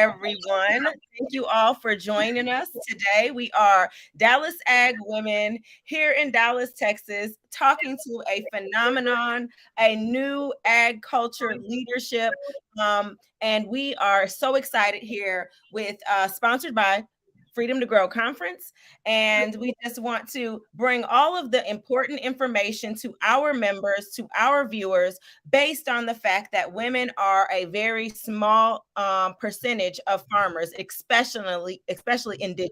everyone. Thank you all for joining us today. We are Dallas Ag Women here in Dallas, Texas, talking to a phenomenon, a new ag culture leadership. And we are so excited here with sponsored by Freedom to Grow Conference. And we just want to bring all of the important information to our members, to our viewers, based on the fact that women are a very small percentage of farmers, especially indigenous.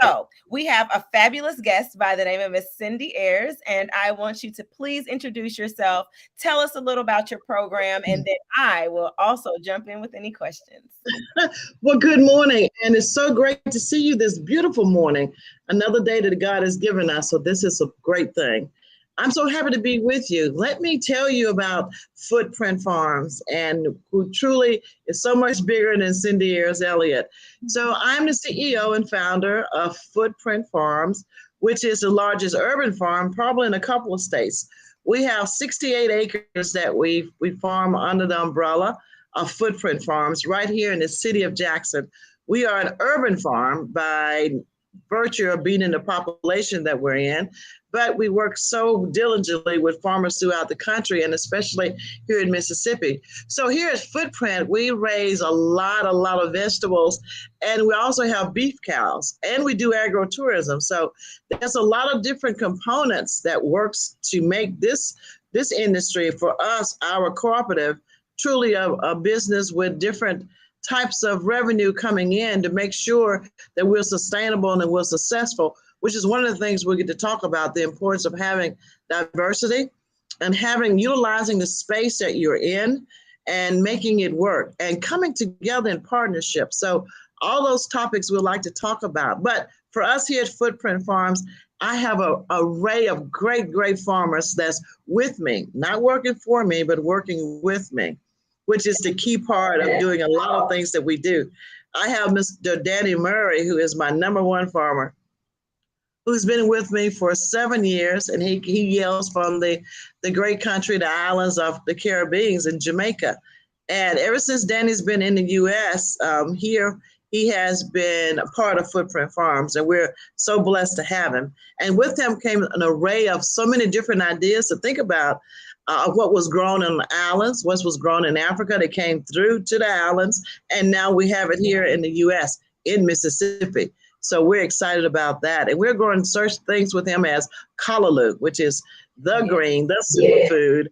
So we have a fabulous guest by the name of Miss Cindy Ayers, and I want you to please introduce yourself, tell us a little about your program, and then I will also jump in with any questions. Well, good morning, and it's so great to see you this beautiful morning. Another day that God has given us, so this is a great thing. I'm so happy to be with you. Let me tell you about Footprint Farms, and who truly is so much bigger than Cindy Ayers Elliott. So I'm the CEO and founder of Footprint Farms, which is the largest urban farm probably in a couple of states. We have 68 acres that we farm under the umbrella of Footprint Farms right here in the city of Jackson. We are an urban farm by virtue of being in the population that we're in, but we work so diligently with farmers throughout the country and especially here in Mississippi. So here at Footprint, we raise a lot of vegetables, and we also have beef cows, and we do agrotourism. So there's a lot of different components that works to make this industry for us, our cooperative, truly a business with different types of revenue coming in to make sure that we're sustainable and we're successful, which is one of the things we get to talk about, the importance of having diversity and utilizing the space that you're in and making it work and coming together in partnership. So all those topics we'd like to talk about. But for us here at Footprint Farms, I have an array of great farmers that's with me, not working for me, but working with me, which is the key part of doing a lot of things that we do. I have Mr. Danny Murray, who is my number one farmer, who's been with me for 7 years, and he yells from the great country, the islands of the Caribbean in Jamaica. And ever since Danny's been in the U.S., here, he has been a part of Footprint Farms, and we're so blessed to have him. And with him came an array of so many different ideas to think about what was grown on the islands, what was grown in Africa that came through to the islands, and now we have it here in the U.S., in Mississippi. So we're excited about that. And we're going to search things with him as callaloo, which is the green, the superfood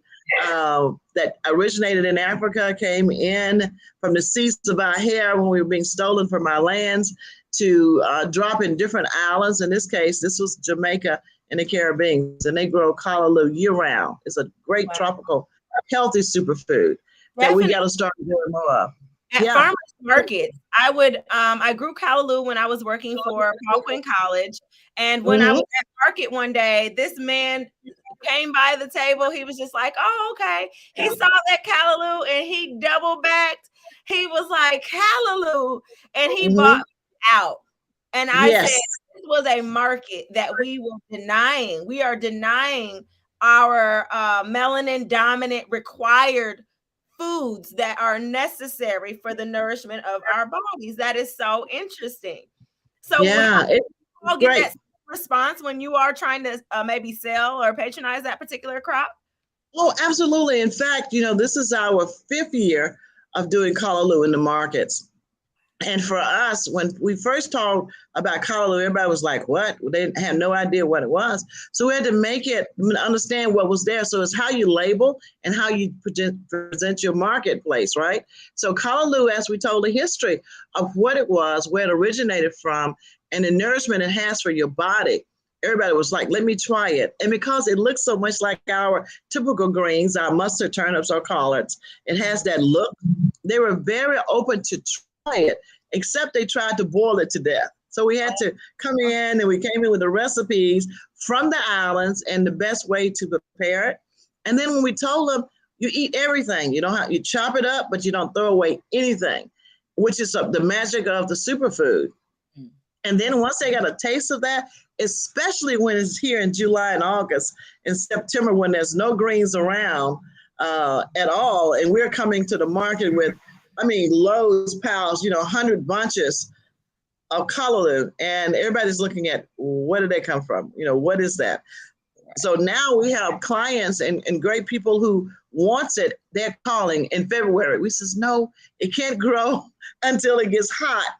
that originated in Africa, came in from the seeds of our hair when we were being stolen from our lands to drop in different islands. In this case, this was Jamaica in the Caribbean, and they grow callaloo year round. It's a great tropical, healthy superfood that we got to start doing more of. At farmers markets, I grew callaloo when I was working for Paul Quinn College. And when I was at market one day, this man came by the table. He was just like, oh, okay. He saw that callaloo and he double backed. He was like, callaloo. And he bought out. And I said, this was a market that we were denying. We are denying our melanin dominant required foods that are necessary for the nourishment of our bodies. That is so interesting. So I'll get that response when you are trying to maybe sell or patronize that particular crop. Oh, absolutely. In fact, this is our 5th year of doing callaloo in the markets. And for us, when we first talked about callaloo, everybody was like, what? They had no idea what it was. So we had to make it understand what was there. So it's how you label and how you present your marketplace, right? So callaloo, as we told the history of what it was, where it originated from, and the nourishment it has for your body. Everybody was like, let me try it. And because it looks so much like our typical greens, our mustard turnips or collards, it has that look. They were very open to try it, except they tried to boil it to death. So we had to come in, and we came in with the recipes from the islands and the best way to prepare it. And then when we told them, you eat everything. You chop it up, but you don't throw away anything, which is the magic of the superfood. And then once they got a taste of that, especially when it's here in July and August and September, when there's no greens around at all, and we're coming to the market with I mean, loads, piles, 100 bunches of callaloo, and everybody's looking at where did they come from? What is that? So now we have clients and great people who wants it. They're calling in February. We says, no, it can't grow until it gets hot.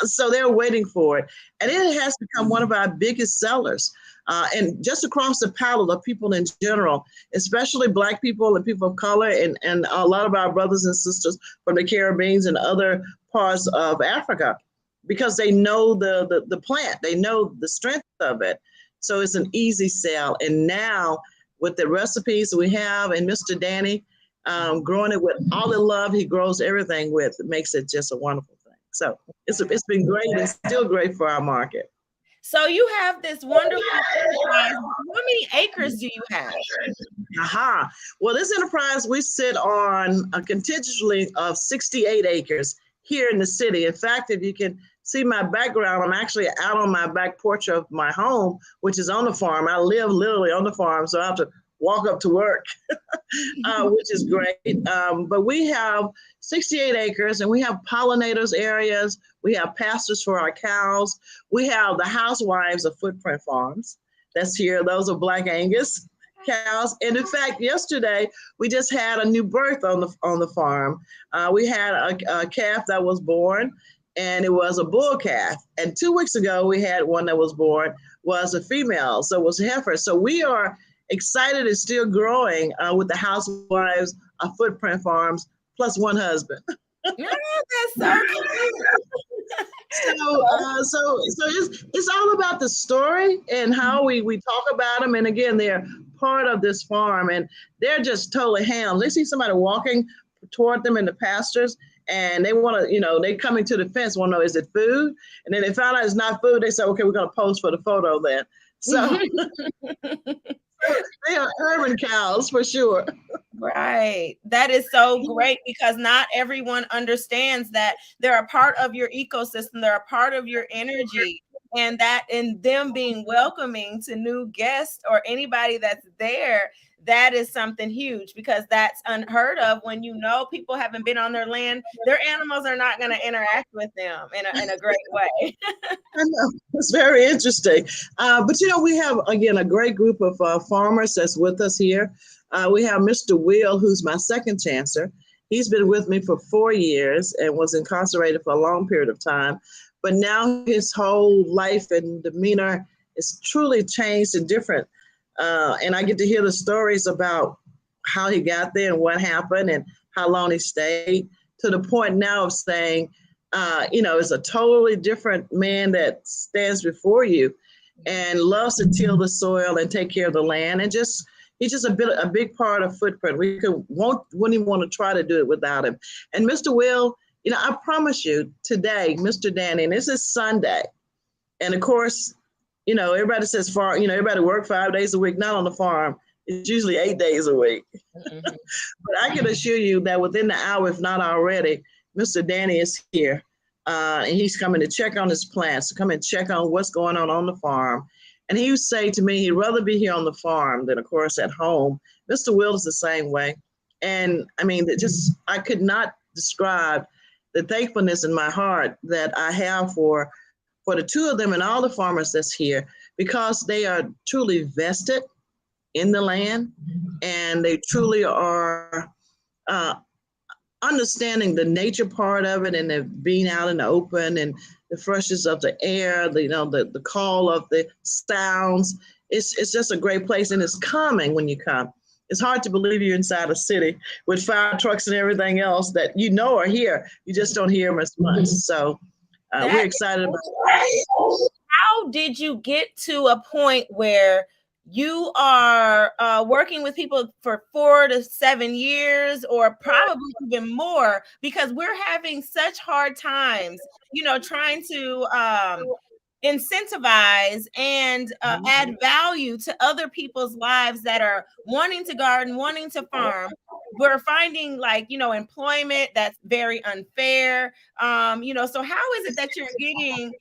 So they're waiting for it. And it has become one of our biggest sellers. And just across the palette of people in general, especially Black people and people of color, and a lot of our brothers and sisters from the Caribbean and other parts of Africa, because they know the plant, they know the strength of it. So it's an easy sell. And now with the recipes we have, and Mr. Danny growing it with all the love he grows everything with, it makes it just a wonderful thing. So it's been great and still great for our market. So you have this wonderful enterprise. How many acres do you have? Aha. Well, this enterprise, we sit on a contiguously of 68 acres here in the city. In fact, if you can see my background, I'm actually out on my back porch of my home, which is on the farm. I live literally on the farm, so I have to walk up to work, which is great. But we have 68 acres, and we have pollinators areas. We have pastures for our cows. We have the housewives of Footprint Farms. That's here. Those are Black Angus cows. And in fact, yesterday we just had a new birth on the farm. We had a calf that was born, and it was a bull calf. And 2 weeks ago we had one that was born, was a female, so it was a heifer. So we are excited and still growing with the housewives of Footprint Farms plus one husband. Yeah, that's so cute. So it's all about the story and how we talk about them. And again, they're part of this farm, and they're just totally hams. They see somebody walking toward them in the pastures, and they want to, they coming to the fence, want to know, is it food? And then they found out it's not food. They say, okay, we're going to pose for the photo then. So they are urban cows for sure. Right. That is so great, because not everyone understands that they're a part of your ecosystem. They're a part of your energy, and that in them being welcoming to new guests or anybody that's there, that is something huge, because that's unheard of. When people haven't been on their land, their animals are not going to interact with them in a great way. I know, it's very interesting. But we have, again, a great group of farmers that's with us here. We have Mr. Will, who's my second chancer. He's been with me for 4 years and was incarcerated for a long period of time. But now his whole life and demeanor is truly changed and different. And I get to hear the stories about how he got there and what happened and how long he stayed, to the point now of saying, it's a totally different man that stands before you and loves to till the soil and take care of the land. And he's just a big part of Footprint. Wouldn't even want to try to do it without him. And Mr. Will, I promise you today, Mr. Danny, and this is Sunday. And of course, everybody says farm, everybody work 5 days a week, not on the farm. It's usually 8 days a week. Mm-hmm. But I can assure you that within the hour, if not already, Mr. Danny is here. And he's coming to check on his plants, to come and check on what's going on the farm. And he would say to me, he'd rather be here on the farm than, of course, at home. Mr. Will is the same way. And I mean, I could not describe the thankfulness in my heart that I have for the two of them and all the farmers that's here, because they are truly vested in the land, and they truly are understanding the nature part of it, and the being out in the open and the freshness of the air, the call of the sounds. It's just a great place, and it's calming when you come. It's hard to believe you're inside a city with fire trucks and everything else that are here. You just don't hear them as much. So we're excited about it. How did you get to a point where you are working with people for 4 to 7 years, or probably even more, because we're having such hard times, trying to incentivize and add value to other people's lives that are wanting to garden, wanting to farm. We're finding employment that's very unfair. So how is it that you're getting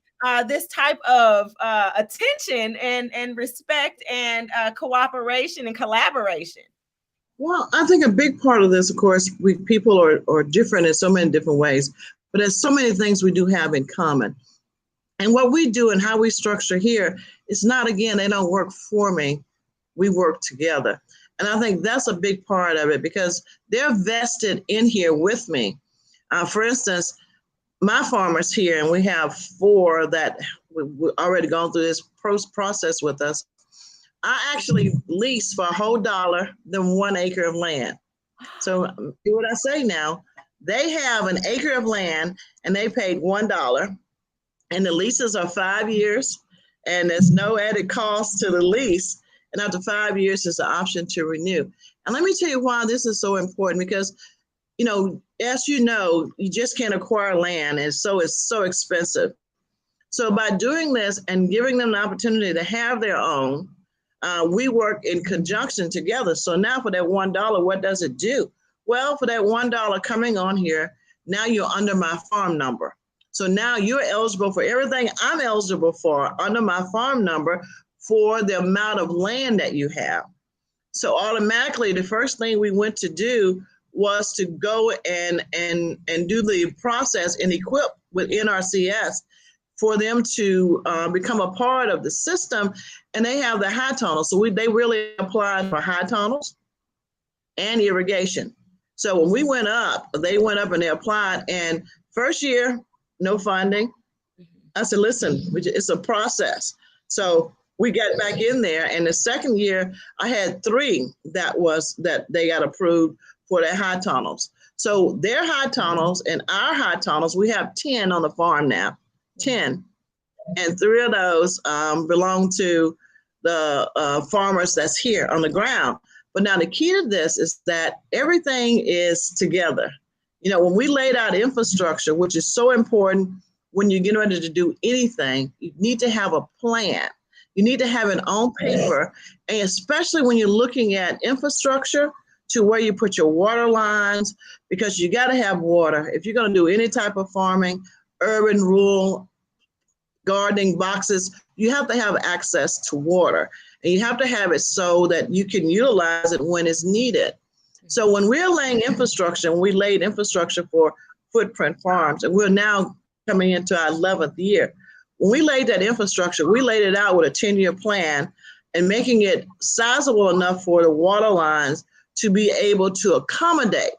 this type of attention and respect and cooperation and collaboration? Well, I think a big part of this, of course, people are different in so many different ways, but there's so many things we do have in common. And what we do and how we structure here is not, again, they don't work for me. We work together. And I think that's a big part of it because they're vested in here with me. For instance, my farmers here, and we have 4 that we've already gone through this process with us. I actually lease for a whole dollar than 1 acre of land. So do what I say now. They have an acre of land and they paid $1, and the leases are 5 years, and there's no added cost to the lease. And after 5 years, there's an option to renew. And let me tell you why this is so important because, as you know, you just can't acquire land, and so it's so expensive. So by doing this and giving them the opportunity to have their own, we work in conjunction together. So now for that $1, what does it do? Well, for that $1 coming on here, now you're under my farm number. So now you're eligible for everything I'm eligible for under my farm number for the amount of land that you have. So automatically, the first thing we went to do was to go and do the process and equip with NRCS for them to become a part of the system. And they have the high tunnels. So they really applied for high tunnels and irrigation. So when we went up, they went up and they applied. And first year, no funding. I said, listen, it's a process. So we got back in there. And the second year, I had 3 that they got approved for their high tunnels. So their high tunnels and our high tunnels, we have 10 on the farm now, 10. And 3 of those belong to the farmers that's here on the ground. But now the key to this is that everything is together. When we laid out infrastructure, which is so important when you're getting ready to do anything, you need to have a plan. You need to have it on paper, and especially when you're looking at infrastructure to where you put your water lines, because you got to have water. If you're going to do any type of farming, urban, rural, gardening, boxes, you have to have access to water, and you have to have it so that you can utilize it when it's needed. So when we're laying infrastructure, we laid infrastructure for Footprint Farms, and we're now coming into our 11th year. When we laid that infrastructure, we laid it out with a 10-year plan and making it sizable enough for the water lines to be able to accommodate.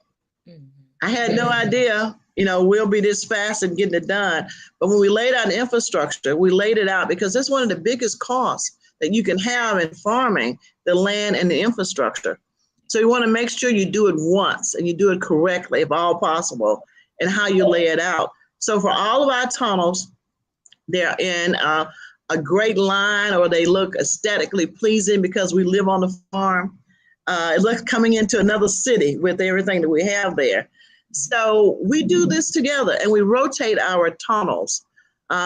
I had no idea, we'll be this fast in getting it done. But when we laid out infrastructure, we laid it out because that's one of the biggest costs that you can have in farming, the land and the infrastructure. So you want to make sure you do it once and you do it correctly, if all possible, and how you lay it out. So for all of our tunnels, they're in a great line, or they look aesthetically pleasing because we live on the farm. It looks coming into another city with everything that we have there. So we do this together, and we rotate our tunnels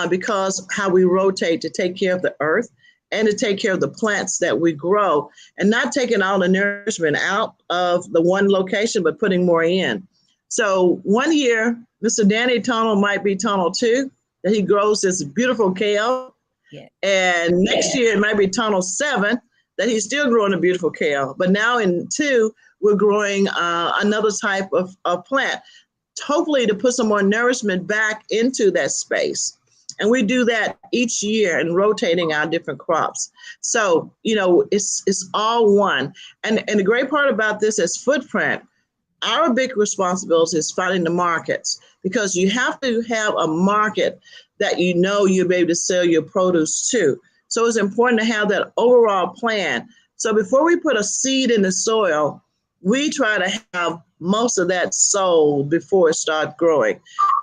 because how we rotate to take care of the earth and to take care of the plants that we grow, and not taking all the nourishment out of the one location, but putting more in. So one year, Mr. Danny Tunnel might be Tunnel 2, that he grows this beautiful kale. Yeah. And next year, it might be Tunnel 7, that he's still growing a beautiful kale. But now in 2, we're growing another type of plant, hopefully to put some more nourishment back into that space. And we do that each year and rotating our different crops. So, it's all one. And the great part about this is Footprint. Our big responsibility is finding the markets, because you have to have a market that you'll be able to sell your produce to. So it's important to have that overall plan. So before we put a seed in the soil, we try to have most of that sold before it starts growing.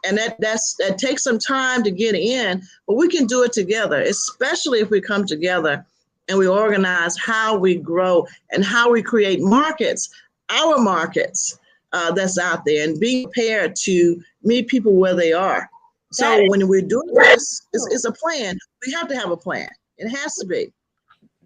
And that takes some time to get in, but we can do it together, especially if we come together and we organize how we grow and how we create markets, our markets that's out there, and be prepared to meet people where they are. So when we're doing this, it's a plan. We have to have a plan. It has to be.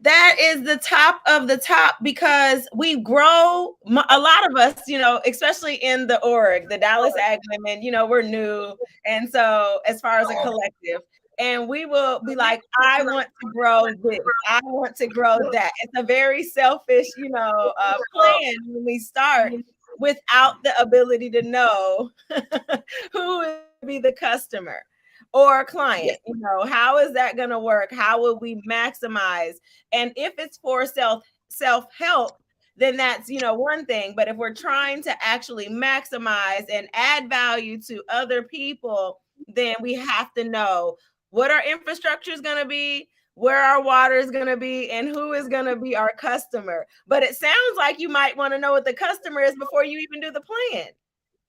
That is the top of the top, because we grow, a lot of us, especially in the org, the Dallas Ag Women, we're new. And so as far as a collective, and we will be like, I want to grow this, I want to grow that. It's a very selfish, plan when we start without the ability to know who would be the customer or client. How is that going to work? How will we maximize? And if it's for self-help, then that's one thing. But if we're trying to actually maximize and add value to other people, then we have to know what our infrastructure is going to be, where our water is going to be, and who is going to be our customer. But it sounds like you might want to know what the customer is before you even do the plan.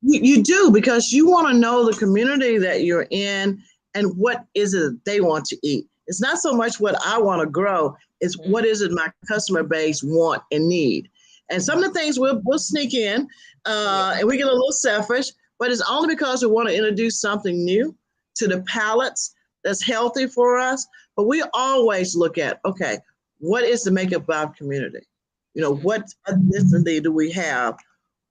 You do, because you want to know the community that you're in and what is it they want to eat. It's not so much what I want to grow, it's what is it my customer base want and need. And some of the things we'll sneak in and we get a little selfish, but it's only because we want to introduce something new to the palates that's healthy for us. But we always look at, okay, what is the makeup of our community? What ethnicity do we have?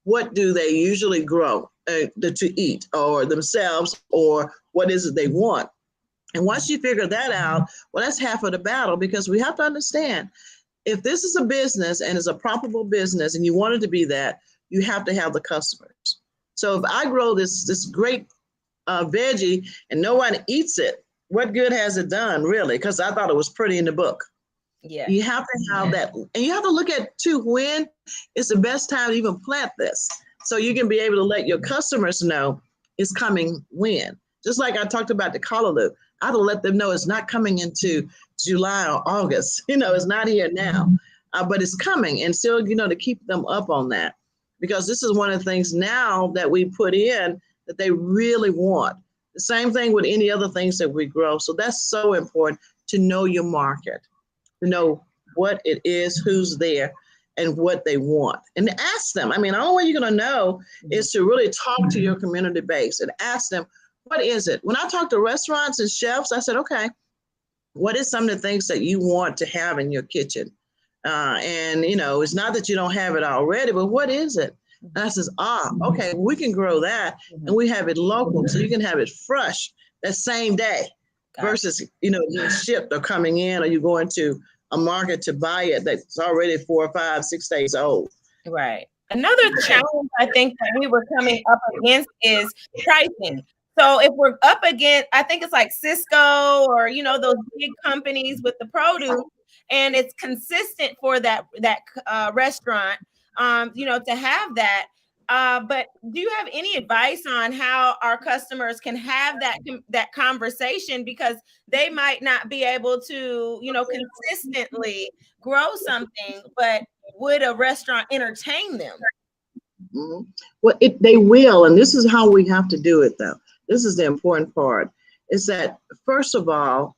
What do they usually grow to eat or themselves, or what is it they want? And once you figure that out, well, that's half of the battle, because we have to understand, if this is a business and it's a profitable business and you want it to be that, you have to have the customers. So if I grow this great veggie and no one eats it, what good has it done, really? Because I thought it was pretty in the book. Yeah. You have to have that. And you have to look at, too, when is the best time to even plant this. So you can be able to let your customers know it's coming when. Just like I talked about the callaloo. I have to let them know it's not coming into July or August. It's not here now, but it's coming. And still, to keep them up on that. Because this is one of the things now that we put in that they really want. The same thing with any other things that we grow. So that's so important, to know your market, to know what it is, who's there, and what they want. And to ask them. I mean, the only way you're going to know is to really talk to your community base and ask them, what is it? When I talk to restaurants and chefs, I said, okay, what is some of the things that you want to have in your kitchen? And, it's not that you don't have it already, but what is it? And I says, okay, we can grow that, and we have it local, so you can have it fresh that same day versus, being shipped or coming in, or you going to a market to buy it that's already 4 or 5, 6 days old. Right. Another challenge I think that we were coming up against is pricing. So if we're up against, I think it's like Cisco or, those big companies with the produce, and it's consistent for that restaurant, to have that. But do you have any advice on how our customers can have that conversation, because they might not be able to, consistently grow something, but would a restaurant entertain them? Mm-hmm. Well, they will, and this is how we have to do it, though. This is the important part, is that, first of all,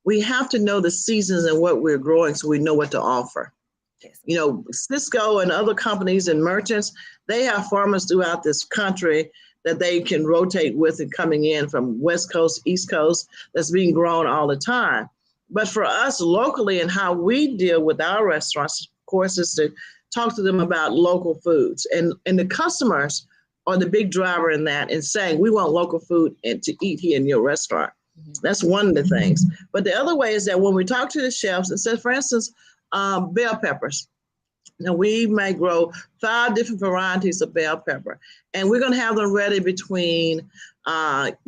we have to know the seasons and what we're growing so we know what to offer. Yes. Cisco and other companies and merchants, they have farmers throughout this country that they can rotate with and coming in from West Coast, East Coast, that's being grown all the time. But for us locally, and how we deal with our restaurants, of course, is to talk to them about local foods. And the customers are the big driver in that, and saying, we want local food and to eat here in your restaurant. Mm-hmm. That's one of the things. But the other way is that when we talk to the chefs and say, for instance, bell peppers. Now, we may grow 5 different varieties of bell pepper, and we're going to have them ready between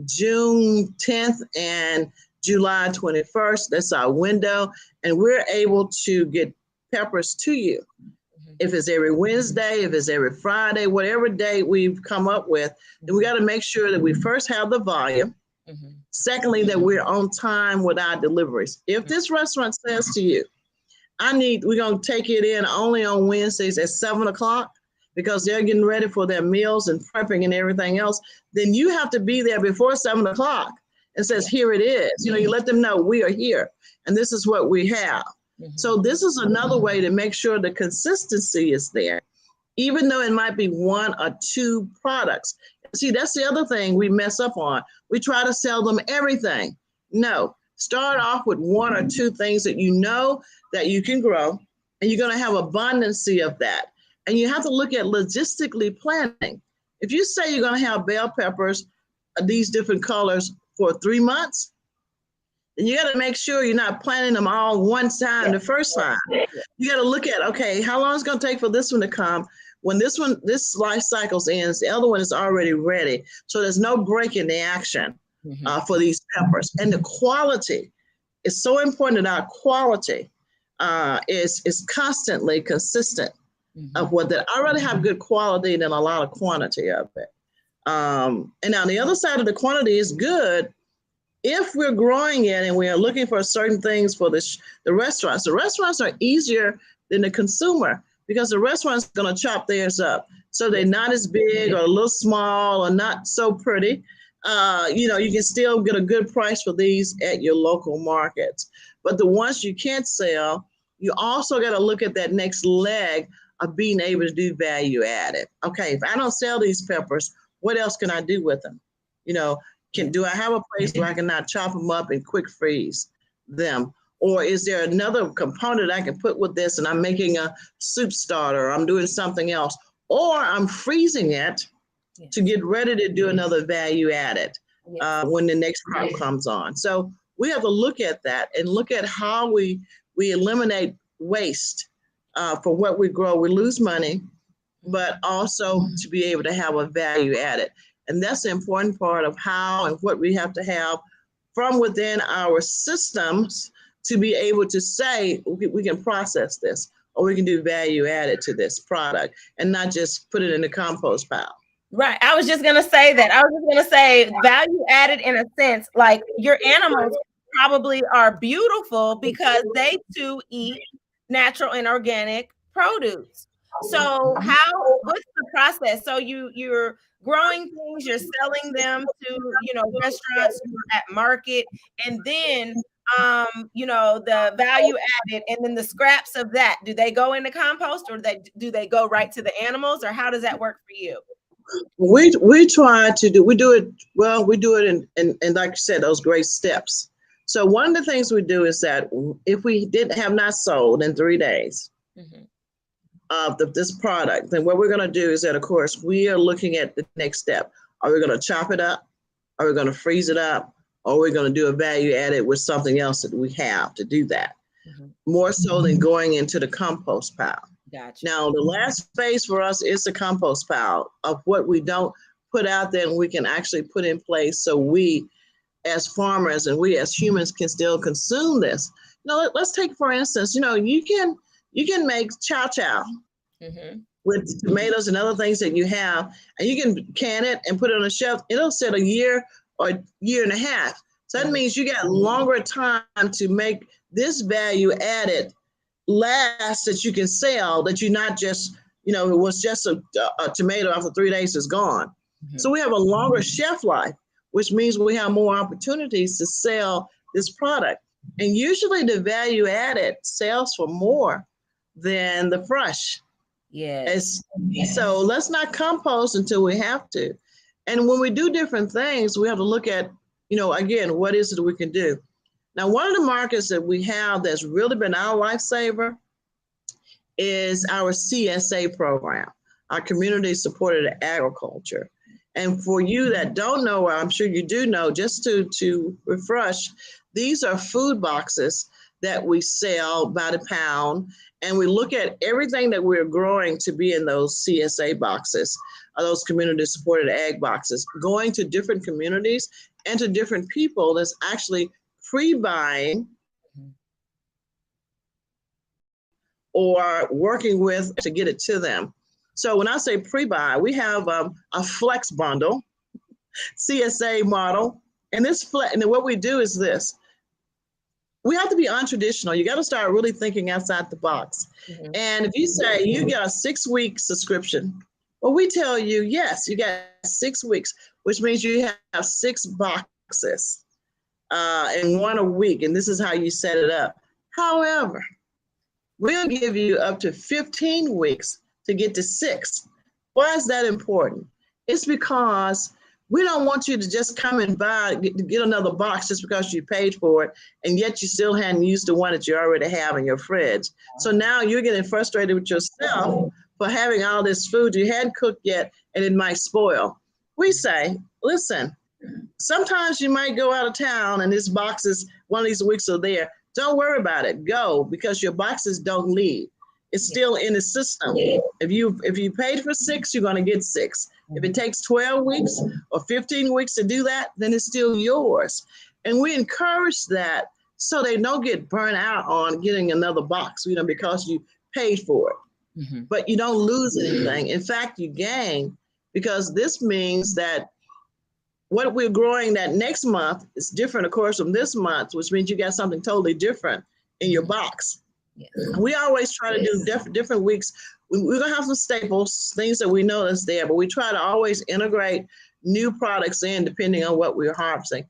June 10th and July 21st. That's our window, and we're able to get peppers to you. If it's every Wednesday, if it's every Friday, whatever day we've come up with, then we got to make sure that we first have the volume. Mm-hmm. Secondly, that we're on time with our deliveries. If this restaurant says to you, we're going to take it in only on Wednesdays at 7:00, because they're getting ready for their meals and prepping and everything else, then you have to be there before 7:00 and says, here it is. You let them know we are here and this is what we have. Mm-hmm. So this is another way to make sure the consistency is there, even though it might be 1 or 2 products. See, that's the other thing we mess up on. We try to sell them everything. No, start off with 1 or 2 things that you know that you can grow, and you're going to have abundancy of that. And you have to look at logistically planning. If you say you're going to have bell peppers, these different colors for 3 months, then you got to make sure you're not planting them all one time the first time. You got to look at, okay, how long is it going to take for this one to come? When this life cycle ends, the other one is already ready. So there's no break in the action for these peppers. And the quality is so important that our quality is constantly consistent of what that. I'd rather have good quality than a lot of quantity of it. And now the other side of the quantity is good if we're growing it and we are looking for certain things for the restaurants. The restaurants are easier than the consumer because the restaurant's going to chop theirs up. So they're not as big or a little small or not so pretty. You can still get a good price for these at your local markets. But the ones you can't sell, you also got to look at that next leg of being able to do value added. Okay, if I don't sell these peppers, what else can I do with them? Do I have a place where I can not chop them up and quick freeze them? Or is there another component I can put with this and I'm making a soup starter, or I'm doing something else, or I'm freezing it to get ready to do another value added when the next crop comes on. So we have to look at that and look at how we eliminate waste for what we grow. We lose money, but also to be able to have a value added. And that's the important part of how and what we have to have from within our systems to be able to say, we can process this, or we can do value added to this product and not just put it in the compost pile. Right. I was just going to say that. I was just going to say value added in a sense, like your animals probably are beautiful because they too eat natural and organic produce. So what's the process? So you're growing things, you're selling them to, restaurants, at market, and then, the value added, and then the scraps of that, do they go in the compost, or do they go right to the animals, or how does that work for you? We do it in like you said, those great steps. So one of the things we do is that if we have not sold in 3 days of this product, then what we're going to do is that, of course, we are looking at the next step. Are we going to chop it up? Are we going to freeze it up? Or are we going to do a value added with something else that we have to do that? More so than going into the compost pile. Gotcha. Now, the last phase for us is the compost pile of what we don't put out there and we can actually put in place so we as farmers and we as humans can still consume this. Let's take, for instance, you can make chow with tomatoes and other things that you have, and you can can it and put it on a shelf. It'll sit a year or a year and a half. So that means you got longer time to make this value added last that you can sell, that you're not just, it was just a tomato after 3 days is gone. So we have a longer shelf life, which means we have more opportunities to sell this product. And usually the value added sells for more than the fresh. Yes. So let's not compost until we have to. And when we do different things, we have to look at, again, what is it we can do? Now, one of the markets that we have that's really been our lifesaver is our CSA program, our community supported agriculture. And for you that don't know, or I'm sure you do know, just to refresh, these are food boxes that we sell by the pound. And we look at everything that we're growing to be in those CSA boxes, those community supported ag boxes, going to different communities and to different people that's actually pre-buying or working with to get it to them. So when I say pre-buy, we have a flex bundle, CSA model, and and what we do is this. We have to be untraditional. You got to start really thinking outside the box. And if you say you got a 6-week subscription, well, we tell you, yes, you got 6 weeks, which means you have 6 boxes and 1 a week. And this is how you set it up. However, we'll give you up to 15 weeks to get to 6. Why is that important? It's because we don't want you to just come and get another box just because you paid for it, and yet you still hadn't used the one that you already have in your fridge. So now you're getting frustrated with yourself for having all this food you hadn't cooked yet, and it might spoil. We say, listen, Sometimes you might go out of town and this box is one of these weeks are there. Don't worry about it. Go, because your boxes don't leave. It's still in the system. If you paid for 6, you're going to get 6. If it takes 12 weeks or 15 weeks to do that, then it's still yours. And we encourage that so they don't get burnt out on getting another box, because you paid for it. Mm-hmm. But you don't lose anything. In fact, you gain, because this means that what we're growing that next month is different, of course, from this month, which means you got something totally different in your box. Yes. We always try to do different weeks. We're going to have some staples, things that we know that's there, but we try to always integrate new products in depending on what we're harvesting.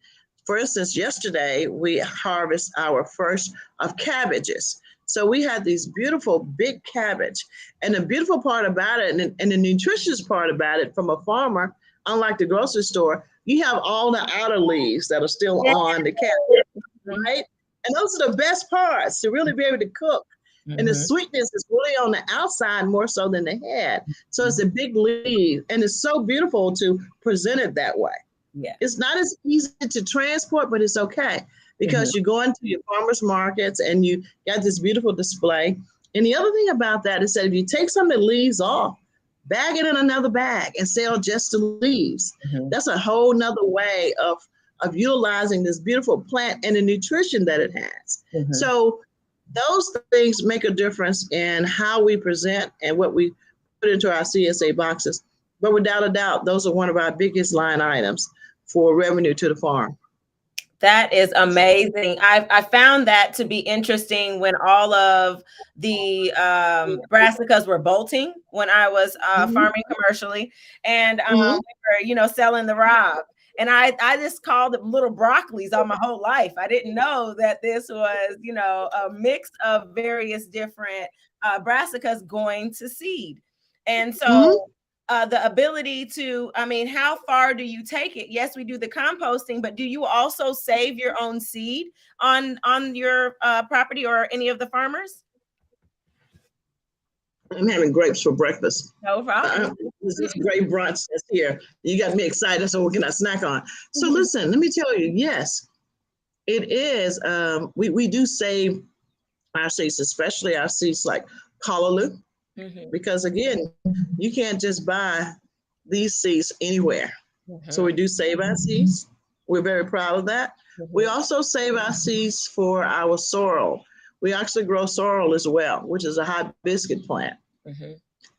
For instance, yesterday, we harvest our first of cabbages. So we had these beautiful big cabbage. And the beautiful part about it, and the nutritious part about it from a farmer, unlike the grocery store, you have all the outer leaves that are still on the cabbage, right? And those are the best parts to really be able to cook. Mm-hmm. And the sweetness is really on the outside more so than the head. So it's a big leaf, and it's so beautiful to present it that way. Yeah. It's not as easy to transport, but it's okay, because you go into your farmers markets and you got this beautiful display. And the other thing about that is that if you take some of the leaves off, bag it in another bag and sell just the leaves. Mm-hmm. That's a whole nother way of utilizing this beautiful plant and the nutrition that it has. Mm-hmm. So those things make a difference in how we present and what we put into our CSA boxes. But without a doubt, those are one of our biggest line items for revenue to the farm. That is amazing. I found that to be interesting when all of the brassicas were bolting when I was farming commercially, and we were, selling the Rob. And I just called them little broccolis all my whole life. I didn't know that this was, a mix of various different brassicas going to seed. And so the ability to, how far do you take it? Yes, we do the composting, but do you also save your own seed on your property or any of the farmers? I'm having grapes for breakfast. No problem. This is great brunch that's here. You got me excited, so what can I snack on? So listen, let me tell you, yes, it is. We do save our seeds, especially our seeds like callaloo. Mm-hmm. Because again, you can't just buy these seeds anywhere. Mm-hmm. So we do save our seeds. We're very proud of that. Mm-hmm. We also save our seeds for our sorrel. We actually grow sorrel as well, which is a hibiscus plant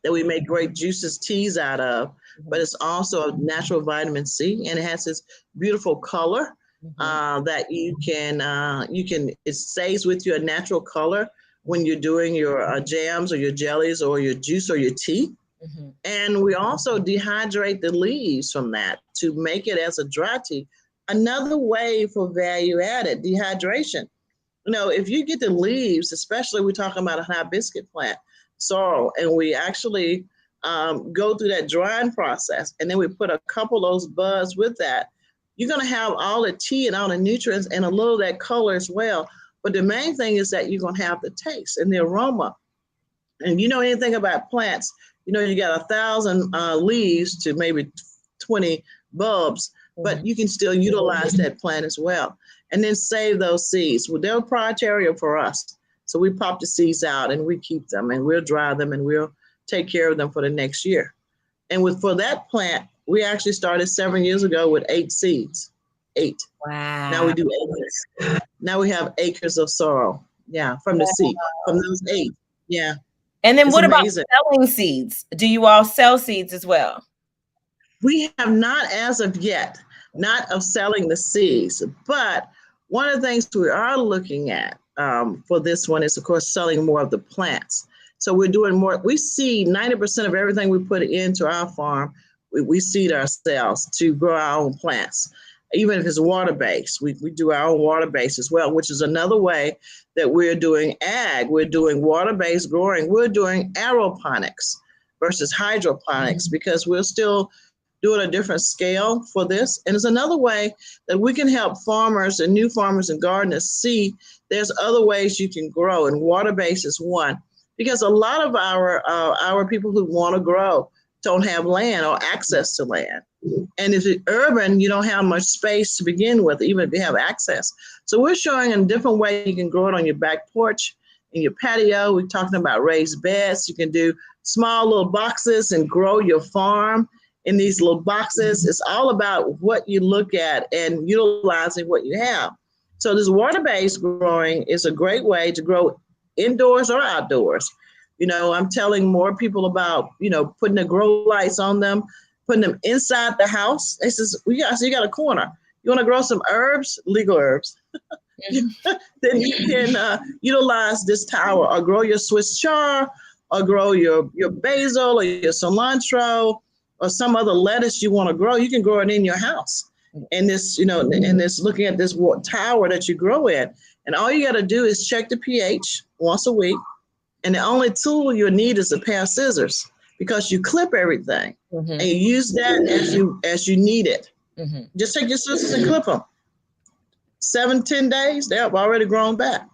that we make great juices, teas out of, but it's also a natural vitamin C, and it has this beautiful color that you can, it stays with you, a natural color when you're doing your jams or your jellies or your juice or your tea. Mm-hmm. And we also dehydrate the leaves from that to make it as a dry tea. Another way for value added, dehydration. If you get the leaves, especially we're talking about a hibiscus plant, sorrel, and we actually go through that drying process, and then we put a couple of those buds with that, you're going to have all the tea and all the nutrients and a little of that color as well. But the main thing is that you're going to have the taste and the aroma. And anything about plants, you got 1,000 leaves to maybe 20 bulbs, but you can still utilize that plant as well. And then save those seeds. Well, they're proprietary for us. So we pop the seeds out and we keep them, and we'll dry them, and we'll take care of them for the next year. And for that plant, we actually started 7 years ago with 8 seeds. 8. Wow. Now we do acres. Now we have acres of sorrel. Yeah, from the seed, from those 8. Yeah. And then what about selling seeds? Do you all sell seeds as well? We have not as of yet, not of selling the seeds, but one of the things we are looking at for this one is, of course, selling more of the plants. So we're doing more. We seed 90% of everything we put into our farm. We seed ourselves to grow our own plants. Even if it's water-based, we do our own water-based as well, which is another way that we're doing ag. We're doing water-based growing. We're doing aeroponics versus hydroponics because we're still doing a different scale for this. And it's another way that we can help farmers and new farmers and gardeners see there's other ways you can grow, and water-based is one. Because a lot of our people who want to grow don't have land or access to land. And if it's urban, you don't have much space to begin with, even if you have access. So we're showing in different ways you can grow it on your back porch, in your patio. We're talking about raised beds. You can do small little boxes and grow your farm in these little boxes. It's all about what you look at and utilizing what you have. So this water-based growing is a great way to grow indoors or outdoors. You know, I'm telling more people about, you know, putting the grow lights on them, putting them inside the house. It says, so you got a corner. You want to grow some herbs, legal herbs. Then you can utilize this tower or grow your Swiss chard or grow your basil or your cilantro or some other lettuce you want to grow. You can grow it in your house. And this, you know, and this looking at this tower that you grow in. And all you got to do is check the pH once a week. And the only tool you need is a pair of scissors, because you clip everything and you use that as you need it. Just take your scissors and clip them. 7-10 days, they're already grown back.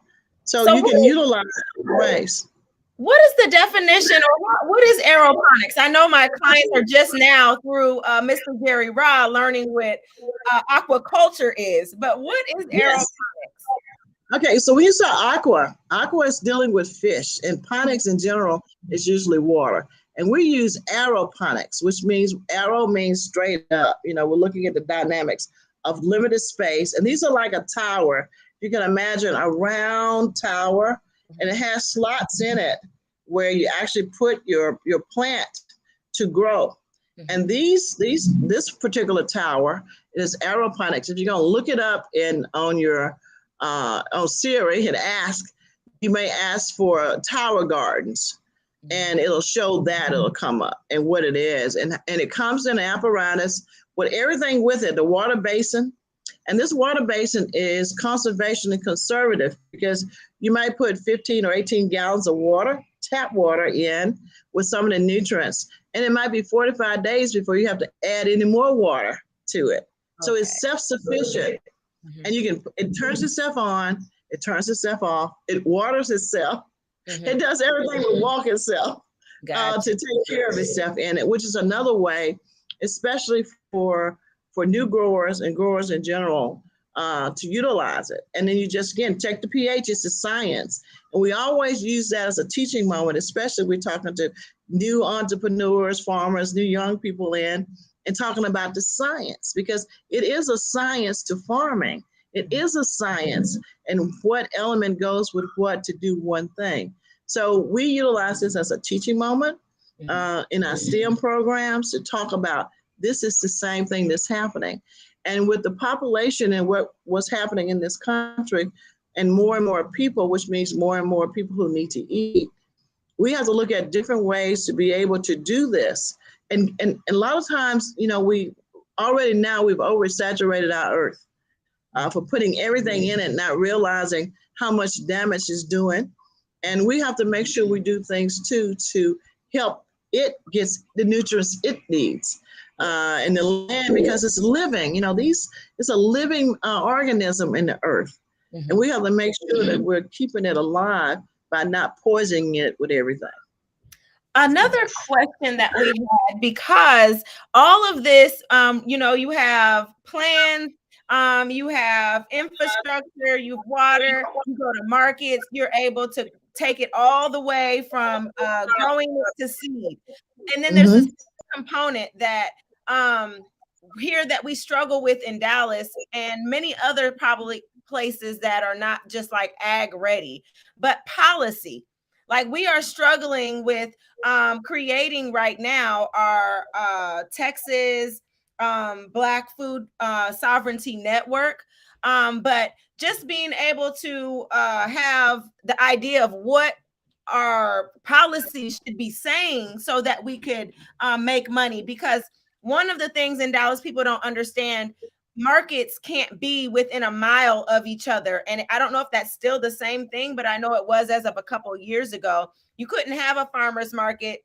So you can utilize ways. What is the definition, or what is aeroponics? I know my clients are just now through Mr. Gary Ra learning what aquaculture is, but what is aeroponics? Okay, so when you say aqua is dealing with fish, and ponics in general is usually water. And we use aeroponics, which means aero means straight up. You know, we're looking at the dynamics of limited space. And these are like a tower. You can imagine a round tower, and it has slots in it where you actually put your plant to grow. And this particular tower is aeroponics. If you're gonna look it up on Siri and ask, you may ask for tower gardens, and it'll show that, it'll come up and what it is. And it comes in an apparatus with everything with it, the water basin. And this water basin is conservation and conservative, because you might put 15 or 18 gallons of water, tap water, in with some of the nutrients. And it might be 45 days before you have to add any more water to it. So it's self-sufficient. And it turns itself on, it turns itself off, it waters itself, it does everything but walk itself to take care of itself in it, which is another way, especially for new growers and growers in general, to utilize it. And then you just, again, check the pH. It's a science. And we always use that as a teaching moment, especially we're talking to new entrepreneurs, farmers, new young people and talking about the science, because it is a science to farming. It is a science, and what element goes with what to do one thing. So we utilize this as a teaching moment in our STEM programs to talk about this is the same thing that's happening. And with the population and what's happening in this country, and more people, which means more and more people who need to eat, we have to look at different ways to be able to do this. And a lot of times, you know, we've oversaturated our earth for putting everything in it, not realizing how much damage it's doing. And we have to make sure we do things too to help it get the nutrients it needs in the land, because it's living. You know, it's a living organism in the earth. And we have to make sure that we're keeping it alive by not poisoning it with everything. Another question that we had, because all of this, you know, you have plans, you have infrastructure, you have water, you go to markets, you're able to take it all the way from growing it to seed. And then there's this component that here that we struggle with in Dallas and many other probably places that are not just like ag ready, but policy. Like we are struggling with creating right now our Texas Black Food Sovereignty Network. But just being able to have the idea of what our policies should be saying so that we could make money. Because one of the things in Dallas people don't understand, markets can't be within a mile of each other. And I don't know if that's still the same thing, but I know it was as of a couple of years ago. You couldn't have a farmer's market.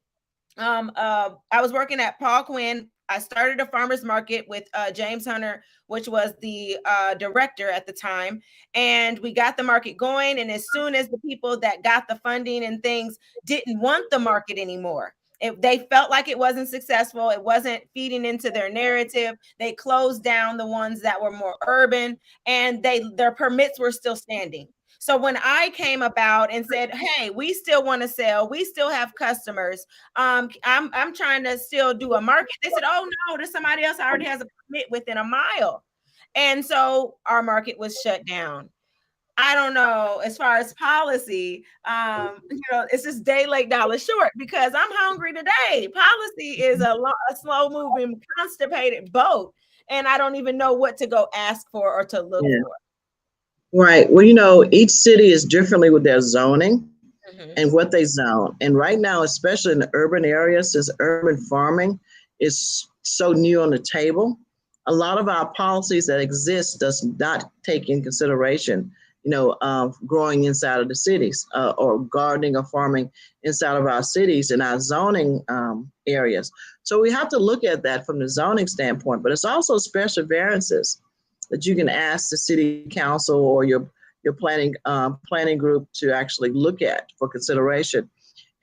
I was working at Paul Quinn. I started a farmer's market with James Hunter, which was the director at the time. And we got the market going. And as soon as the people that got the funding and things didn't want the market anymore, They felt like it wasn't successful. It wasn't feeding into their narrative. They closed down the ones that were more urban, and their permits were still standing. So when I came about and said, "Hey, we still want to sell. We still have customers. I'm trying to still do a market." They said, "Oh no, there's somebody else already has a permit within a mile," and so our market was shut down. I don't know, as far as policy, it's just day late, dollar short, because I'm hungry today. Policy is a slow moving, constipated boat, and I don't even know what to go ask for or to look Yeah. for. Right. Well, each city is differently with their zoning Mm-hmm. and what they zone. And right now, especially in the urban areas, since urban farming is so new on the table, a lot of our policies that exist does not take in consideration, growing inside of the cities or gardening or farming inside of our cities and our zoning areas. So we have to look at that from the zoning standpoint, but it's also special variances that you can ask the city council or your planning group to actually look at for consideration.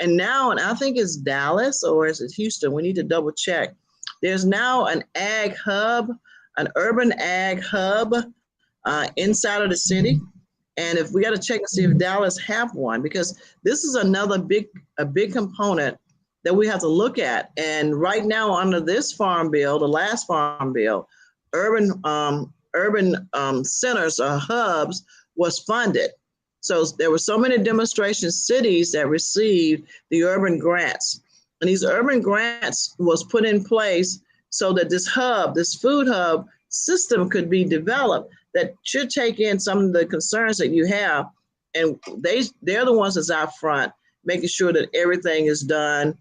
And now, and I think it's Dallas or is it Houston? We need to double check. There's now an ag hub, an urban ag hub inside of the city. And if we got to check and see if Dallas have one, because this is another big component that we have to look at. And right now, under this farm bill, the last farm bill, urban centers or hubs was funded. So there were so many demonstration cities that received the urban grants. And these urban grants was put in place so that this food hub system could be developed that should take in some of the concerns that you have. And they're the ones that's out front, making sure that everything is done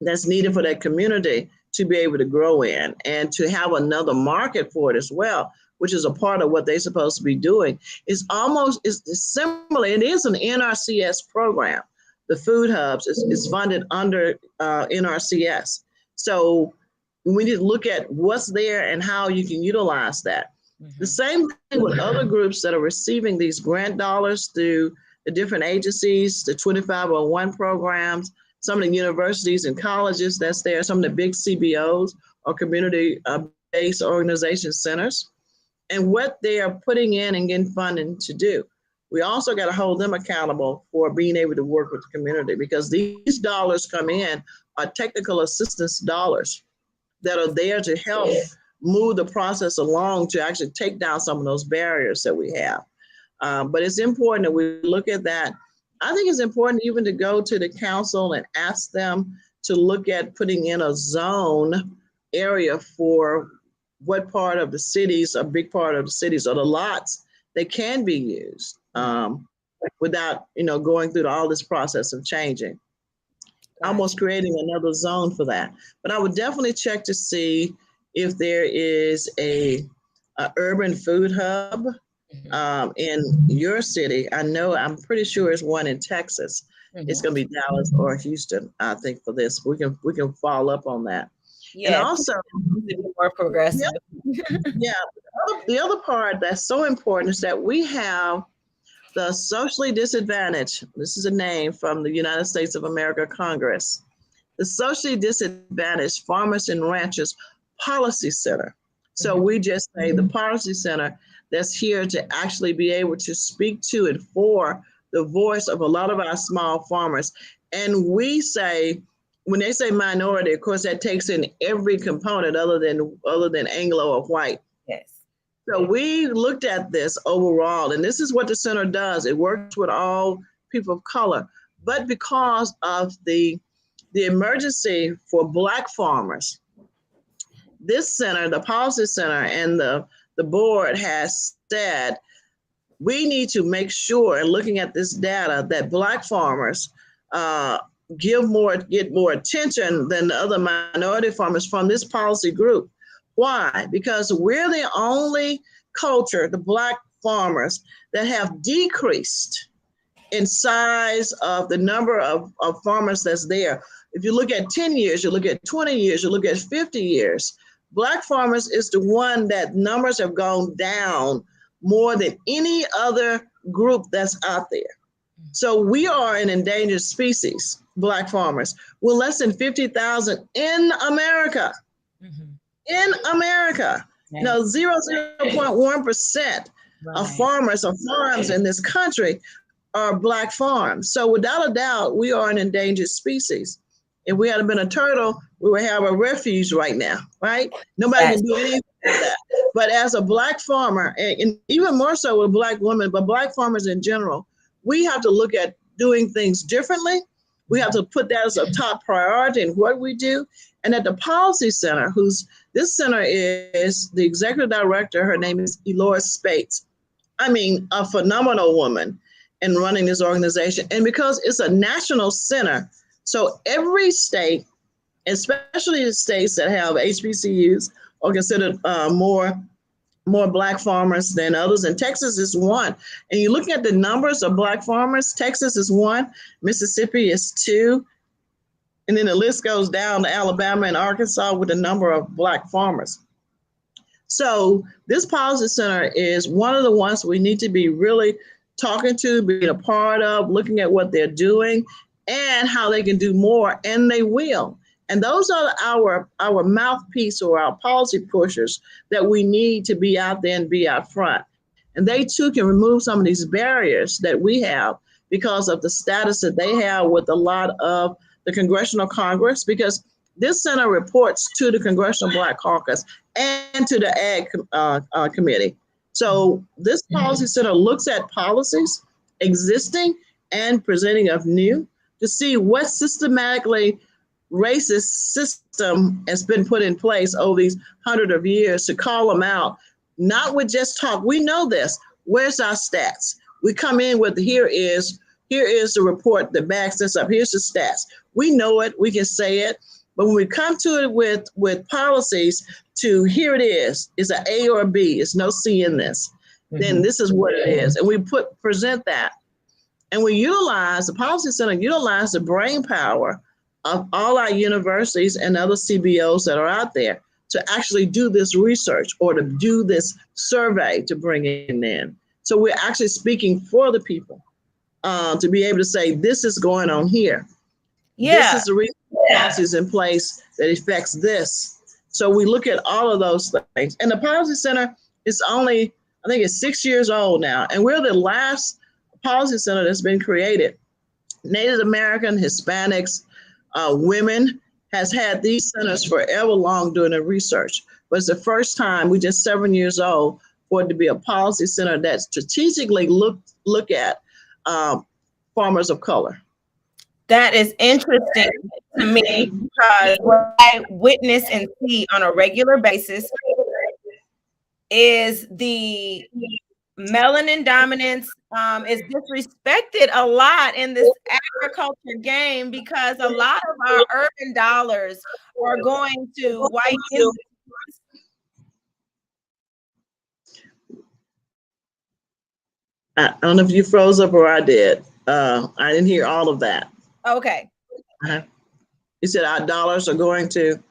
that's needed for that community to be able to grow in and to have another market for it as well, which is a part of what they're supposed to be doing. It's similar. It is an NRCS program. The food hubs is funded under NRCS. So we need to look at what's there and how you can utilize that. Mm-hmm. The same thing with other groups that are receiving these grant dollars through the different agencies, the 2501 programs, some of the universities and colleges that's there, some of the big CBOs or community-based organization centers, and what they are putting in and getting funding to do. We also got to hold them accountable for being able to work with the community, because these dollars come in are technical assistance dollars that are there to help move the process along to actually take down some of those barriers that we have. But it's important that we look at that. I think it's important even to go to the council and ask them to look at putting in a zone area for what part of the cities, a big part of the cities or the lots that can be used without, going through all this process of changing. Right. Almost creating another zone for that. But I would definitely check to see if there is a urban food hub in your city. I'm pretty sure it's one in Texas. Mm-hmm. It's going to be Dallas or Houston, I think, for this. We can follow up on that. Yeah, and also more progressive. The other part that's so important is that we have the socially disadvantaged. This is a name from the United States of America Congress. The Socially Disadvantaged Farmers and Ranchers Policy Center. So we just say the policy center that's here to actually be able to speak to and for the voice of a lot of our small farmers. And we say, when they say minority, of course, that takes in every component other than Anglo or white. Yes. So we looked at this overall, and this is what the center does. It works with all people of color, but because of the emergency for Black farmers, this center, the policy center, and the board has said, we need to make sure, and looking at this data, that Black farmers get more attention than the other minority farmers from this policy group. Why? Because we're the only culture, the Black farmers, that have decreased in size of the number of farmers that's there. If you look at 10 years, you look at 20 years, you look at 50 years, Black farmers is the one that numbers have gone down more than any other group that's out there. So we are an endangered species, Black farmers. We're less than 50,000 in America. Mm-hmm. In America. Right. No, 0.1% of farmers or farms in this country are Black farms. So without a doubt, we are an endangered species. If we had been a turtle, we would have a refuge right now, right? Nobody can do anything with that. But as a Black farmer, and even more so with Black women, but Black farmers in general, we have to look at doing things differently. We have to put that as a top priority in what we do. And at the Policy Center, this center is the executive director, her name is Elora Spates. I mean, a phenomenal woman in running this organization. And because it's a national center, so every state, especially the states that have HBCUs or considered more Black farmers than others, and Texas is one. And you're looking at the numbers of Black farmers, Texas is one, Mississippi is two, and then the list goes down to Alabama and Arkansas with the number of Black farmers. So this Policy Center is one of the ones we need to be really talking to, being a part of, looking at what they're doing and how they can do more, and they will. And those are our mouthpiece or our policy pushers that we need to be out there and be out front. And they too can remove some of these barriers that we have because of the status that they have with a lot of the Congressional Congress, because this center reports to the Congressional Black Caucus and to the Ag Committee. So this Policy Center looks at policies existing and presenting of new to see what systematically racist system has been put in place over these hundreds of years, to call them out, not with just talk. We know this. Where's our stats? We come in with here is the report that backs this up. Here's the stats. We know it. We can say it. But when we come to it with policies, to here it is, it's an A or a B, it's no C in this, then this is what it is. And we present that. And we utilize, the Policy Center utilize the brain power of all our universities and other CBOs that are out there to actually do this research or to do this survey to bring it in. So we're actually speaking for the people to be able to say, this is going on here. Yeah. This is the reason policies in place that affects this. So we look at all of those things. And the Policy Center is only, I think it's 6 years old now. And we're the last Policy Center that's been created. Native American, Hispanics, women has had these centers forever long doing the research. But it's the first time, we're just 7 years old, for it to be a policy center that strategically look at farmers of color. That is interesting to me, because what I witness and see on a regular basis is the melanin dominance is disrespected a lot in this agriculture game, because a lot of our urban dollars are going to white immigrants. I don't know if you froze up or I did. I didn't hear all of that. Okay. You said our dollars are going to.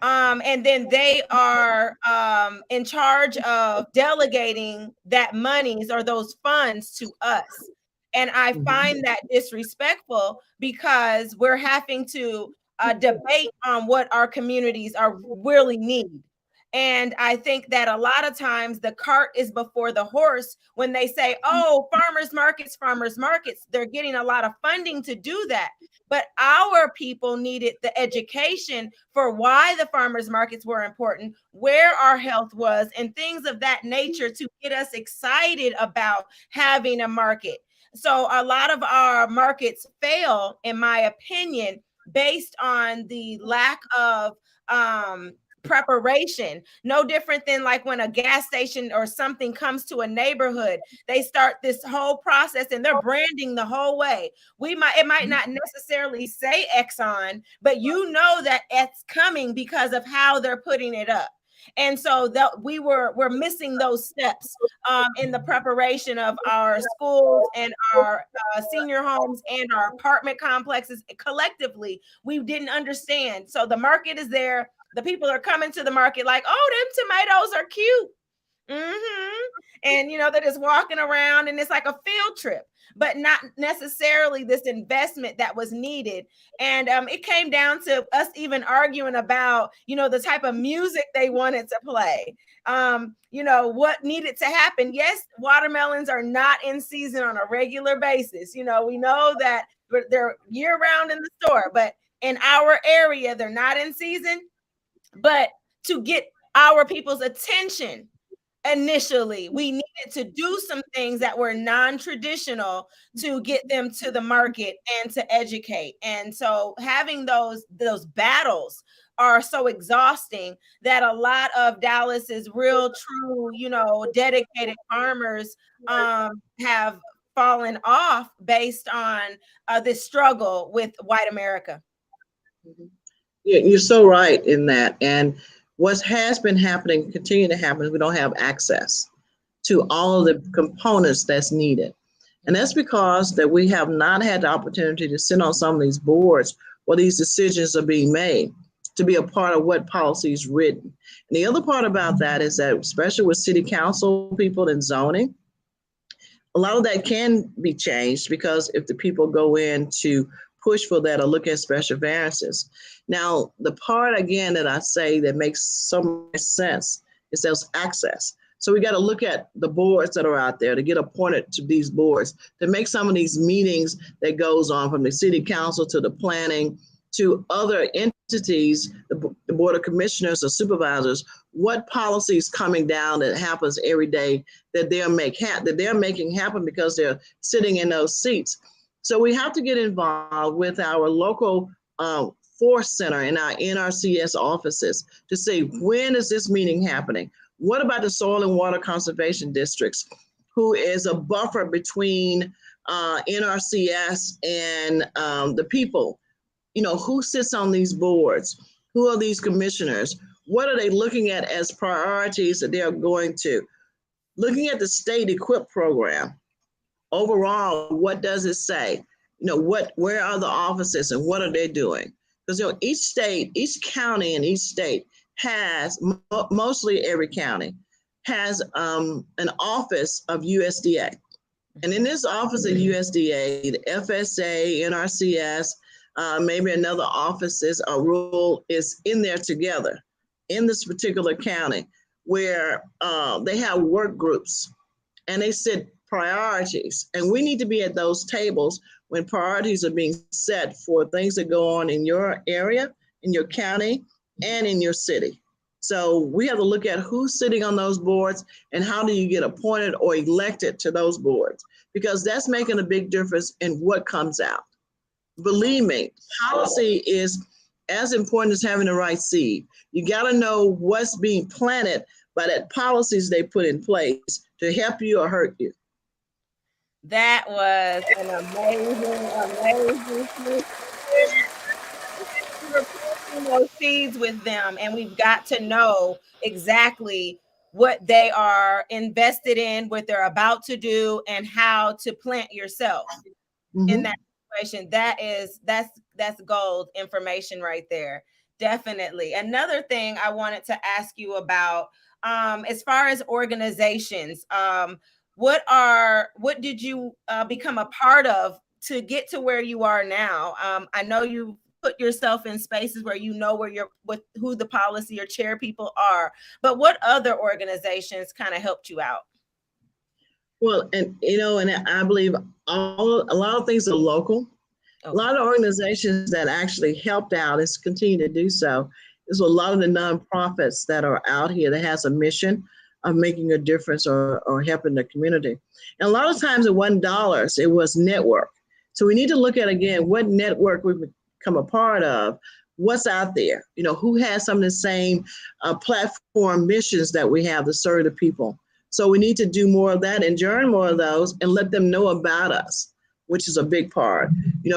And then they are in charge of delegating that monies or those funds to us. And I find that disrespectful, because we're having to debate on what our communities are really need. And I think that a lot of times the cart is before the horse when they say, oh, farmers markets, they're getting a lot of funding to do that. But our people needed the education for why the farmers markets were important, where our health was, and things of that nature to get us excited about having a market. So a lot of our markets fail, in my opinion, based on the lack of preparation. No different than like when a gas station or something comes to a neighborhood, they start this whole process and they're branding the whole way. It might not necessarily say Exxon, but you know that it's coming because of how they're putting it up. And so we're missing those steps in the preparation of our schools and our senior homes and our apartment complexes. Collectively, we didn't understand. So the market is there. The people are coming to the market like, oh, them tomatoes are cute. And, they're just walking around and it's like a field trip, but not necessarily this investment that was needed. And it came down to us even arguing about, the type of music they wanted to play. What needed to happen. Yes, watermelons are not in season on a regular basis. We know that they're year round in the store, but in our area, they're not in season. But to get our people's attention, initially, we needed to do some things that were non-traditional to get them to the market and to educate. And so having those battles are so exhausting that a lot of Dallas's real, true, dedicated farmers have fallen off based on this struggle with white America. You're so right in that. And what has been happening, continue to happen, is we don't have access to all of the components that's needed. And that's because that we have not had the opportunity to sit on some of these boards where these decisions are being made, to be a part of what policy is written. And the other part about that is that, especially with city council people and zoning, a lot of that can be changed because if the people go in to push for that or look at special variances. Now, the part again that I say that makes so much sense is there's access. So we got to look at the boards that are out there to get appointed to these boards, to make some of these meetings that goes on from the city council to the planning to other entities, the board of commissioners or supervisors, what policy is coming down that happens every day that they're making happen because they're sitting in those seats. So we have to get involved with our local force center in our NRCS offices to see, when is this meeting happening? What about the soil and water conservation districts, who is a buffer between NRCS and the people? Who sits on these boards? Who are these commissioners? What are they looking at as priorities that they are going to? Looking at the state EQIP program, overall, what does it say? Where are the offices and what are they doing? Because each state, each county in each state has, mostly every county, has an office of USDA. And in this office of USDA, the FSA, NRCS, maybe another offices or rule is in there together in this particular county, where they have work groups and they set priorities. And we need to be at those tables when priorities are being set for things that go on in your area, in your county, and in your city. So we have to look at who's sitting on those boards and how do you get appointed or elected to those boards, because that's making a big difference in what comes out. Believe me, policy is as important as having the right seed. You got to know what's being planted by that policies they put in place to help you or hurt you. That was an amazing we're planting those seeds with them, and we've got to know exactly what they are invested in, what they're about to do, and how to plant yourself in that situation. That's gold information right there. Definitely. Another thing I wanted to ask you about, as far as organizations, what did you become a part of to get to where you are now? I know you put yourself in spaces where who the policy or chair people are, but what other organizations kind of helped you out? Well, and I believe a lot of things are local. Okay. A lot of organizations that actually helped out is continue to do so. There's a lot of the nonprofits that are out here that has a mission of making a difference or helping the community. And a lot of times it wasn't dollars, it was network. So we need to look at, again, what network we become a part of, what's out there, who has some of the same platform missions that we have to serve the people. So we need to do more of that and join more of those and let them know about us, which is a big part.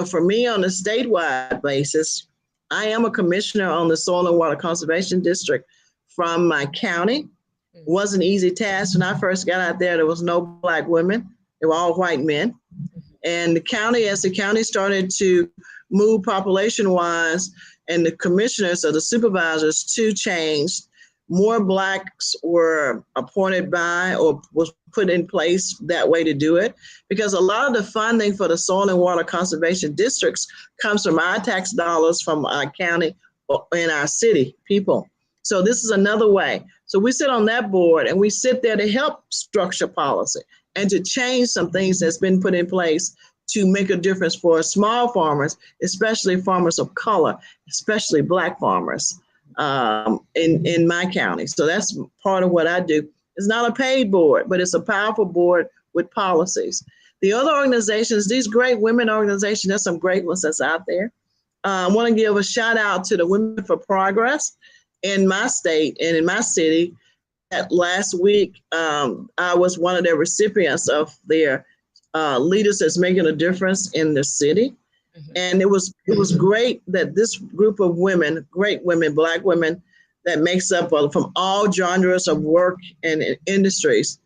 For me on a statewide basis, I am a commissioner on the Soil and Water Conservation District from my county. It wasn't an easy task. When I first got out there was no Black women. They were all white men. And as the county started to move population-wise and the commissioners or the supervisors to change, more Blacks were appointed by or was put in place that way to do it, because a lot of the funding for the soil and water conservation districts comes from our tax dollars from our county and our city people. So this is another way. So we sit on that board and we sit there to help structure policy and to change some things that's been put in place to make a difference for small farmers, especially farmers of color, especially Black farmers in my county. So that's part of what I do. It's not a paid board, but it's a powerful board with policies. The other organizations, these great women organizations, there's some great ones that's out there. I want to give a shout out to the Women for Progress in my state and in my city. That last week, I was one of the recipients of their leaders that's making a difference in the city. And it was great that this group of women, great women, Black women, that makes up from all genres of work and industries,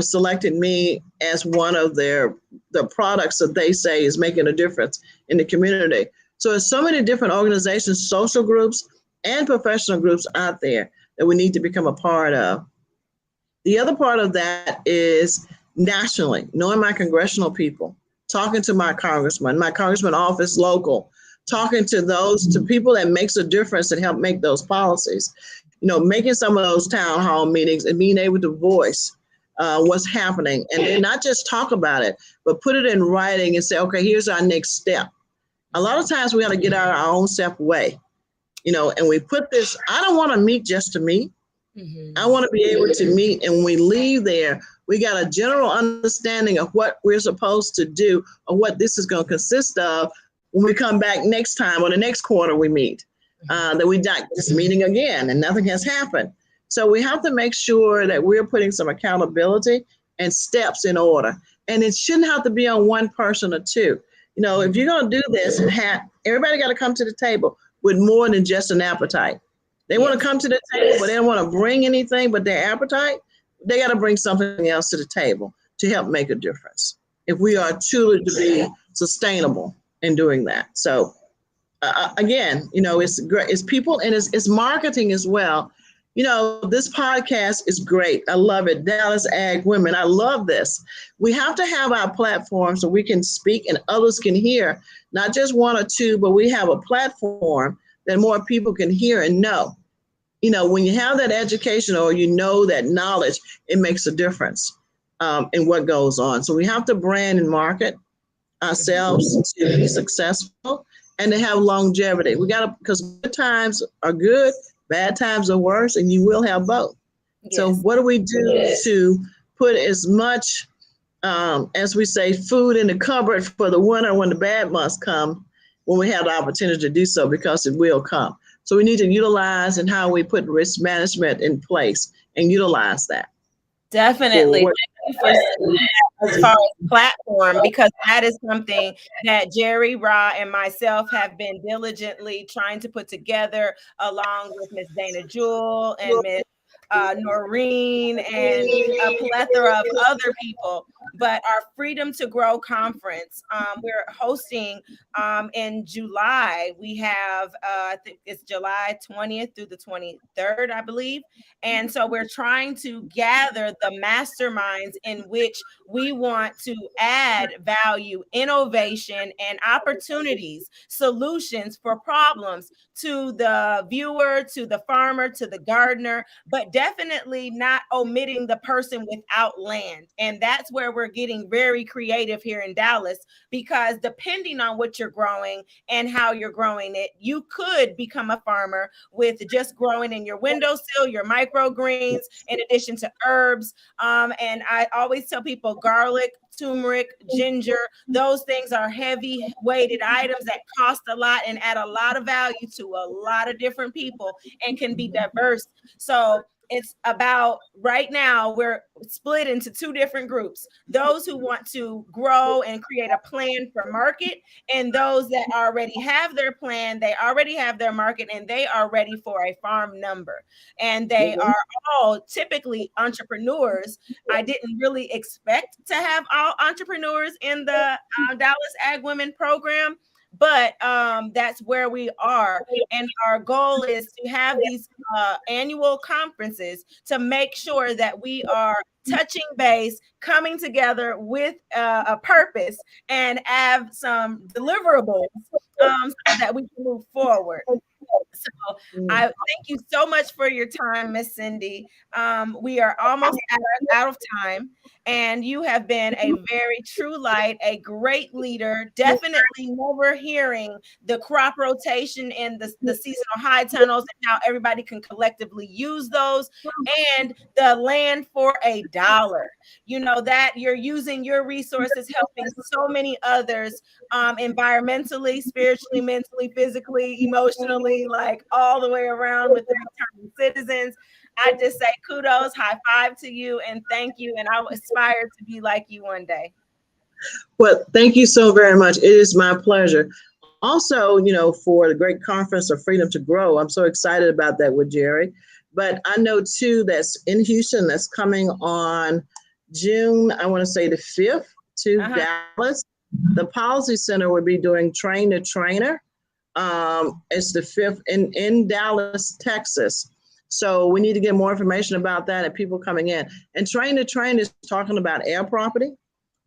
selected me as one of the products that they say is making a difference in the community. So there's so many different organizations, social groups, and professional groups out there that we need to become a part of. The other part of that is nationally, knowing my congressional people, talking to my congressman office local, talking to people that makes a difference and help make those policies, making some of those town hall meetings and being able to voice what's happening, and then not just talk about it, but put it in writing and say, okay, here's our next step. A lot of times we got to get out of our own self way, and we put this, I don't want to meet just to meet. I want to be able to meet, and when we leave there, we got a general understanding of what we're supposed to do or what this is going to consist of when we come back next time or the next quarter we meet, that we're not just meeting again and nothing has happened. So we have to make sure that we're putting some accountability and steps in order. And it shouldn't have to be on one person or two. If you're going to do this, everybody got to come to the table with more than just an appetite. They want to come to the table, but they don't want to bring anything but their appetite. They got to bring something else to the table to help make a difference if we are truly to be sustainable in doing that. So again, it's great. It's people and it's marketing as well. This podcast is great. I love it. Dallas Ag Women. I love this. We have to have our platform so we can speak and others can hear, not just one or two, but we have a platform that more people can hear and know. When you have that education or that knowledge, it makes a difference in what goes on. So we have to brand and market ourselves to be successful and to have longevity. We got to, because good times are good, bad times are worse, and you will have both. Yes. So what do we do to put as much, as we say, food in the cupboard for the winter when the bad months come, when we have the opportunity to do so, because it will come. So we need to utilize and how we put risk management in place and utilize that. Definitely. As far as platform, because that is something that Jerry, Ra, and myself have been diligently trying to put together, along with Miss Dana Jewell and Miss Noreen and a plethora of other people. But our Freedom to Grow conference, we're hosting in July. We have, I think it's July 20th through the 23rd, I believe. And so we're trying to gather the masterminds in which we want to add value, innovation, and opportunities, solutions for problems to the viewer, to the farmer, to the gardener, but definitely not omitting the person without land. And that's where we're getting very creative here in Dallas, because depending on what you're growing and how you're growing it, you could become a farmer with just growing in your windowsill, your microgreens, in addition to herbs. And I always tell people garlic, turmeric, ginger, those things are heavy weighted items that cost a lot and add a lot of value to a lot of different people and can be diverse. So it's about, right now, we're split into two different groups: those who want to grow and create a plan for market, and those that already have their plan, they already have their market, and they are ready for a farm number. And they are all typically entrepreneurs. I didn't really expect to have all entrepreneurs in the Dallas Ag Women program, but that's where we are. And our goal is to have these annual conferences to make sure that we are touching base, coming together with a purpose, and have some deliverables so that we can move forward. So I thank you so much for your time, Miss Cindy. We are almost out of time, and you have been a very true light, a great leader. Definitely never hearing the crop rotation and the seasonal high tunnels and how everybody can collectively use those, and the land for $1. You know that you're using your resources, helping so many others, environmentally, spiritually, mentally, physically, emotionally, like all the way around with the returning citizens. I just say kudos, high five to you, and thank you. And I aspire to be like you one day. Well, thank you so very much. It is my pleasure. Also, for the great conference of Freedom to Grow, I'm so excited about that with Jerry. But I know too that's in Houston, that's coming on June, I want to say the 5th to Dallas. The Policy Center will be doing Train the Trainer. It's the 5th in Dallas, Texas. So we need to get more information about that and people coming in. And Train the Trainer is talking about air property,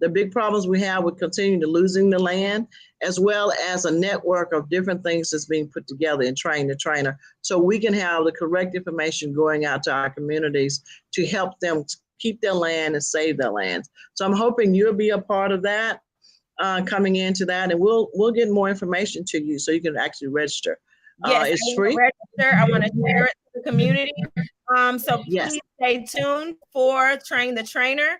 the big problems we have with continuing to losing the land, as well as a network of different things that's being put together in Train the Trainer, so we can have the correct information going out to our communities to help them keep their land and save their land. So I'm hoping you'll be a part of that, coming into that, and we'll get more information to you so you can actually register. Yes, it's free. Register. I want to share it to the community. So please stay tuned for Train the Trainer,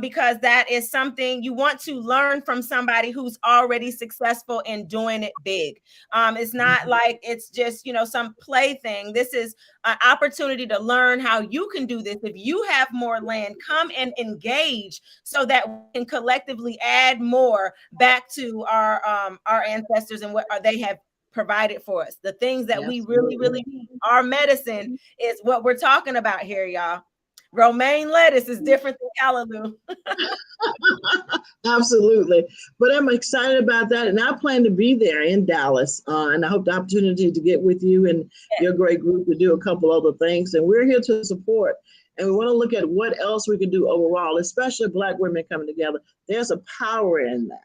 because that is something you want to learn from somebody who's already successful in doing it big. It's not like it's just, some plaything. This is an opportunity to learn how you can do this. If you have more land, come and engage so that we can collectively add more back to our ancestors and what they have provided for us. The things that we really, really need. Our medicine is what we're talking about here, y'all. Romaine lettuce is different than callaloo. Absolutely. But I'm excited about that. And I plan to be there in Dallas. And I hope the opportunity to get with you and your great group to do a couple other things. And we're here to support. And we want to look at what else we can do overall, especially Black women coming together. There's a power in that.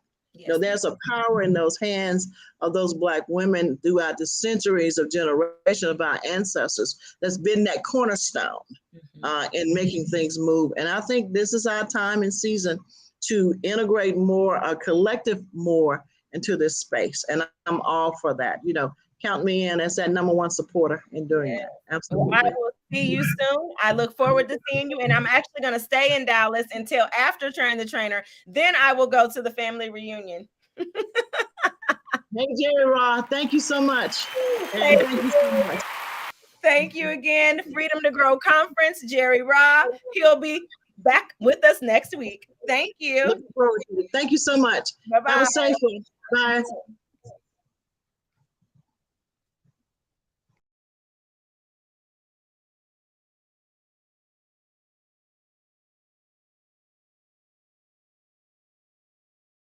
There's a power in those hands of those Black women throughout the centuries of generation of our ancestors that's been that cornerstone in making things move. And I think this is our time and season to integrate more, a collective more into this space. And I'm all for that. Count me in as that #1 supporter in doing that. Absolutely. Well, I will see you soon. I look forward to seeing you. And I'm actually going to stay in Dallas until after Train the Trainer. Then I will go to the family reunion. Hey, Jerry Raw, thank you so much. Thank you so much. Thank you again. Freedom to Grow Conference, Jerry Raw. He'll be back with us next week. Thank you. Looking forward to it. Thank you so much. Bye-bye. Have a safe one. Bye.